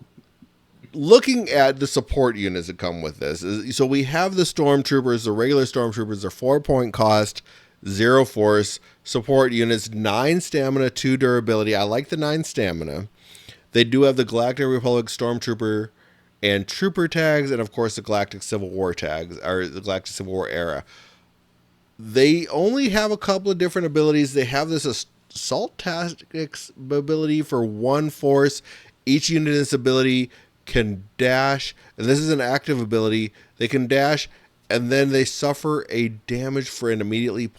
looking at the support units that come with this, so we have the stormtroopers, the regular stormtroopers are 4-point cost, 0 force, support units, 9 stamina, 2 durability. I like the 9 stamina. They do have the Galactic Republic Stormtrooper and Trooper tags, and of course the Galactic Civil War tags, or the Galactic Civil War era. They only have a couple of different abilities. They have this Assault Tactics ability for 1 force. Each unit in this ability can dash, and this is an active ability. They can dash, and then they suffer a damage for an immediately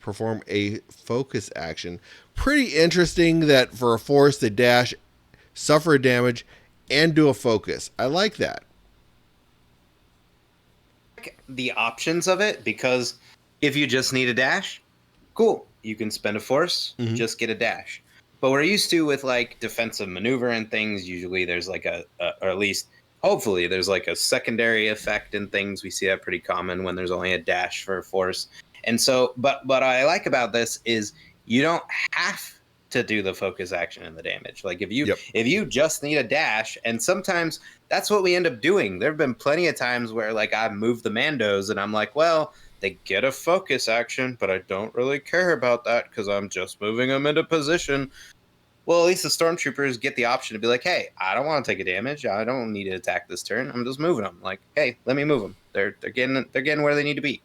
perform a focus action. Pretty interesting that for a force they dash, suffer a damage, and do a focus. I like that. The options of it, because if you just need a dash, cool. You can spend a force, just get a dash. But we're used to with like defensive maneuver and things, usually there's like or at least hopefully there's like a secondary effect in things. We see that pretty common when there's only a dash for a force. And so, but what I like about this is you don't have to do the focus action and the damage. Like if you just need a dash, and sometimes that's what we end up doing. There have been plenty of times where like I've moved the Mandos and I'm like, well, they get a focus action, but I don't really care about that because I'm just moving them into position. Well, at least the stormtroopers get the option to be like, hey, I don't want to take a damage. I don't need to attack this turn. I'm just moving them. Like, hey, let me move them. They're getting where they need to be.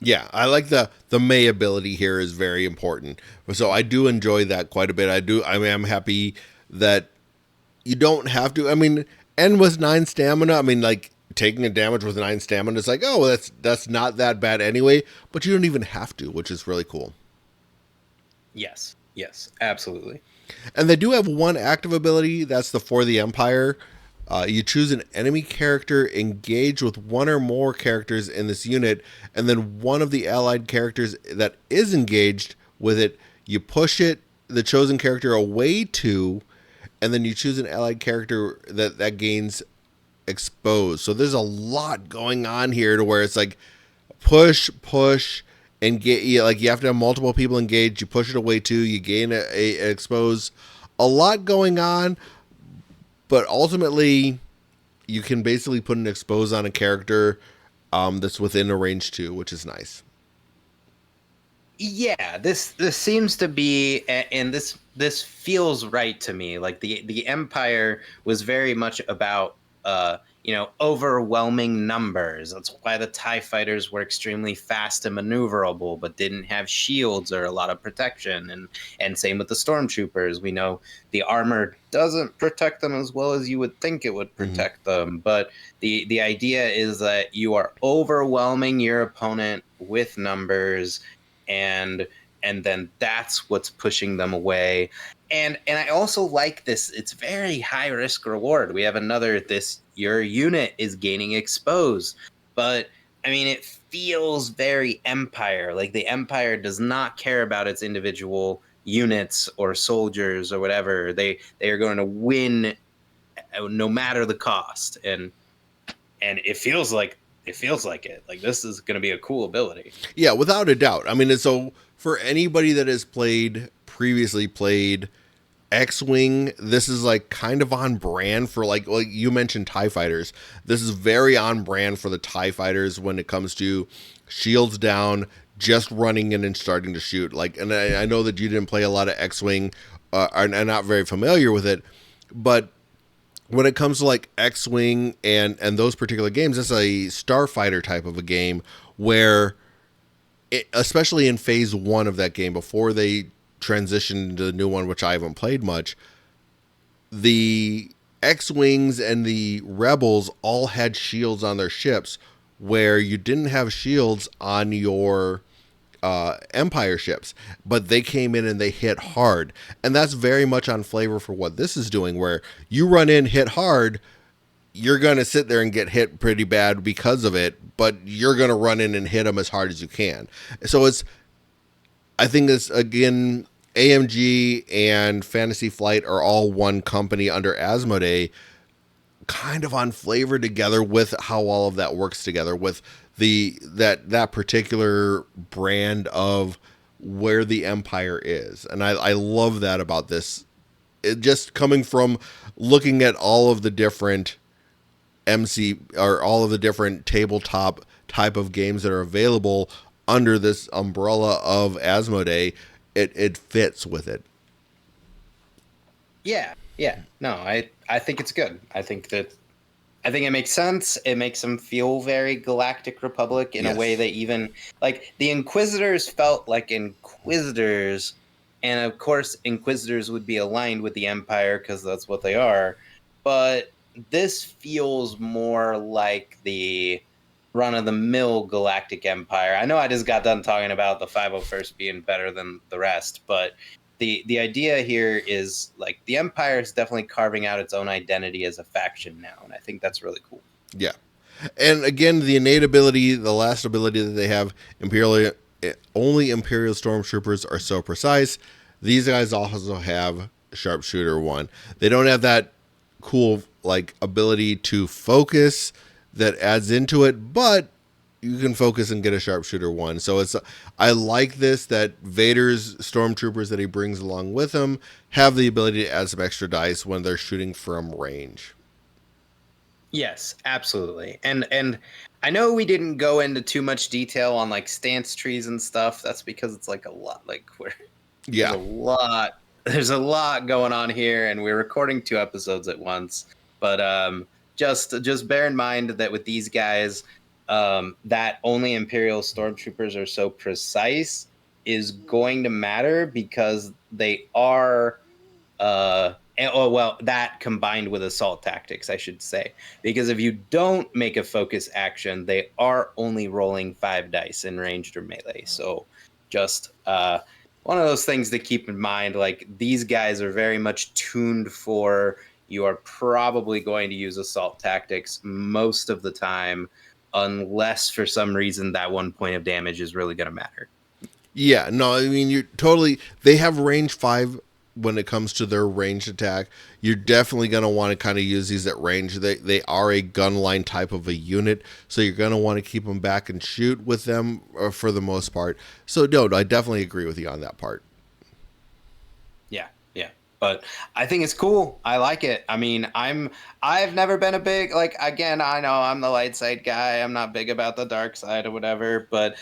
Yeah, I like the May ability here is very important. So I do enjoy that quite a bit. I'm happy that You don't have to. I mean, and with 9 stamina, I mean, like taking a damage with 9 stamina, it's like, oh, well, that's not that bad anyway. But you don't even have to, which is really cool. Yes, yes, absolutely. And they do have one active ability. That's the For the Empire. You choose an enemy character, engage with one or more characters in this unit, and then one of the allied characters that is engaged with it, you push the chosen character away to, and then you choose an allied character that gains exposed. So there's a lot going on here to where it's like push, and get like you have to have multiple people engaged. You push it away too. You gain a expose. A lot going on, but ultimately you can basically put an expose on a character that's within a range too, which is nice. Yeah, this seems to be, and this feels right to me. Like the Empire was very much about overwhelming numbers. That's why the TIE fighters were extremely fast and maneuverable, but didn't have shields or a lot of protection. And same with the stormtroopers. We know the armor doesn't protect them as well as you would think it would Mm-hmm. protect them, but the idea is that you are overwhelming your opponent with numbers, and then that's what's pushing them away. And I also like this. It's very high risk reward. We have another, this your unit is gaining exposed, but I mean it feels very Empire. Like the Empire does not care about its individual units or soldiers or whatever. They are going to win no matter the cost. And it feels like it. Like this is going to be a cool ability. Yeah, without a doubt. I mean, so for anybody that has previously played X-wing, this is like kind of on brand for like you mentioned TIE fighters. This is very on brand for the TIE fighters when it comes to shields down, just running in and starting to shoot. Like, and I know that you didn't play a lot of X-wing, and not very familiar with it, but when it comes to like X-wing and those particular games, it's a starfighter type of a game where especially in phase 1 of that game before they transitioned to the new one, which I haven't played much, the X-wings and the rebels all had shields on their ships where you didn't have shields on your Empire ships, but they came in and they hit hard. And that's very much on flavor for what this is doing, where you run in, hit hard, you're going to sit there and get hit pretty bad because of it, but you're going to run in and hit them as hard as you can. So I think this, again, AMG and Fantasy Flight are all one company under Asmodee, kind of on flavor together with how all of that works together with that particular brand of where the Empire is. And I love that about this. It just coming from looking at all of the different MC or all of the different tabletop type of games that are available under this umbrella of Asmodee, it fits with it. Yeah, yeah. No, I think it's good. I think it makes sense. It makes them feel very Galactic Republic in a way Yes. that even like the Inquisitors felt like Inquisitors, and of course Inquisitors would be aligned with the Empire because that's what they are. But this feels more like the run of the mill Galactic Empire. I know I just got done talking about the 501st being better than the rest, but the idea here is like the Empire is definitely carving out its own identity as a faction now, and I think that's really cool. Yeah. And again, the innate ability, the last ability that they have, Imperial only Imperial stormtroopers are so precise. These guys also have sharpshooter 1. They don't have that cool like ability to focus that adds into it, but you can focus and get a sharpshooter 1. So I like this that Vader's stormtroopers that he brings along with him have the ability to add some extra dice when they're shooting from range. Yes, absolutely. And I know we didn't go into too much detail on like stance trees and stuff. That's because it's like a lot. Like there's a Yeah. lot there's a lot going on here, and we're recording 2 episodes at once. But just bear in mind that with these guys, that only Imperial stormtroopers are so precise is going to matter because they are Oh, well, that combined with assault tactics, I should say. Because if you don't make a focus action, they are only rolling 5 dice in ranged or melee. So just one of those things to keep in mind. Like, these guys are very much tuned for, you are probably going to use assault tactics most of the time, unless for some reason that 1 point of damage is really going to matter. Yeah, no, I mean you totally. They have range 5 when it comes to their ranged attack. You're definitely going to want to kind of use these at range. They are a gun line type of a unit, so you're going to want to keep them back and shoot with them for the most part. So no, I definitely agree with you on that part. Yeah, yeah. But I think it's cool. I like it. I mean, I've never been a big, like, again, I know I'm the light side guy. I'm not big about the dark side or whatever, but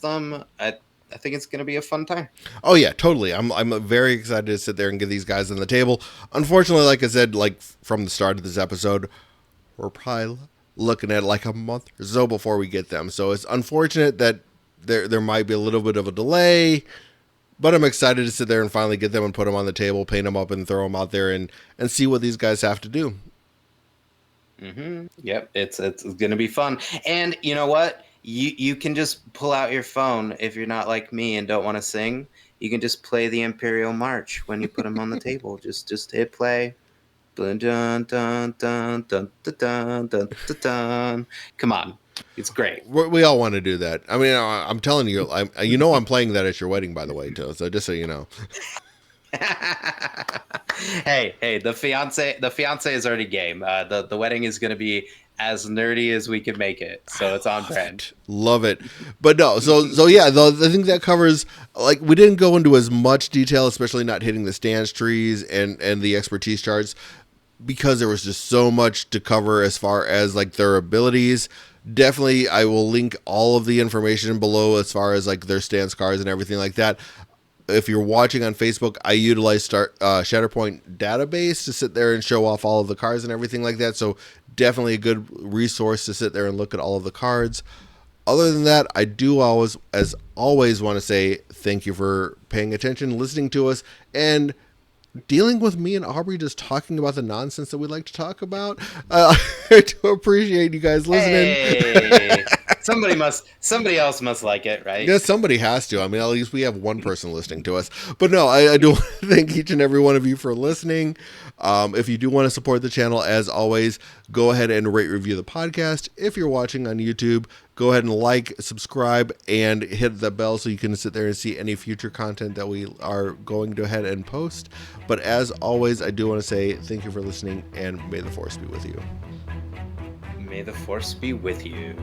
them, I think it's going to be a fun time. Oh yeah, totally. I'm very excited to sit there and get these guys on the table. Unfortunately, like I said, like from the start of this episode, we're probably looking at like a month or so before we get them. So it's unfortunate that there might be a little bit of a delay, but I'm excited to sit there and finally get them and put them on the table, paint them up, and throw them out there and see what these guys have to do. Yep, it's going to be fun. And you know what? You can just pull out your phone if you're not like me and don't want to sing. You can just play the Imperial March when you put them on the table. Just hit play. Dun, dun, dun, dun, dun, dun, dun, dun, dun, dun. Come on, it's great. We all want to do that. I mean, I'm telling you, I'm playing that at your wedding, by the way, too. So just so you know. Hey, the fiance is already game. The wedding is going to be as nerdy as we can make it, so it's on brand. Love it. But no, so yeah, I think that covers, like, we didn't go into as much detail, especially not hitting the stance trees and the expertise charts, because there was just so much to cover as far as like their abilities. Definitely, I will link all of the information below as far as like their stance cards and everything like that. If you're watching on Facebook, I utilize Shatterpoint database to sit there and show off all of the cards and everything like that. So definitely a good resource to sit there and look at all of the cards. Other than that, I do always, as always, want to say thank you for paying attention, listening to us, and dealing with me and Aubrey just talking about the nonsense that we like to talk about. I do appreciate you guys listening. Hey, somebody else must like it, right? Yeah, somebody has to. I mean, at least we have one person listening to us. But no, I do want to thank each and every one of you for listening. If you do want to support the channel, as always, go ahead and rate, review the podcast. If you're watching on YouTube, go ahead and like, subscribe, and hit the bell so you can sit there and see any future content that we are going to ahead and post. But as always, I do want to say thank you for listening, and may the Force be with you. May the Force be with you.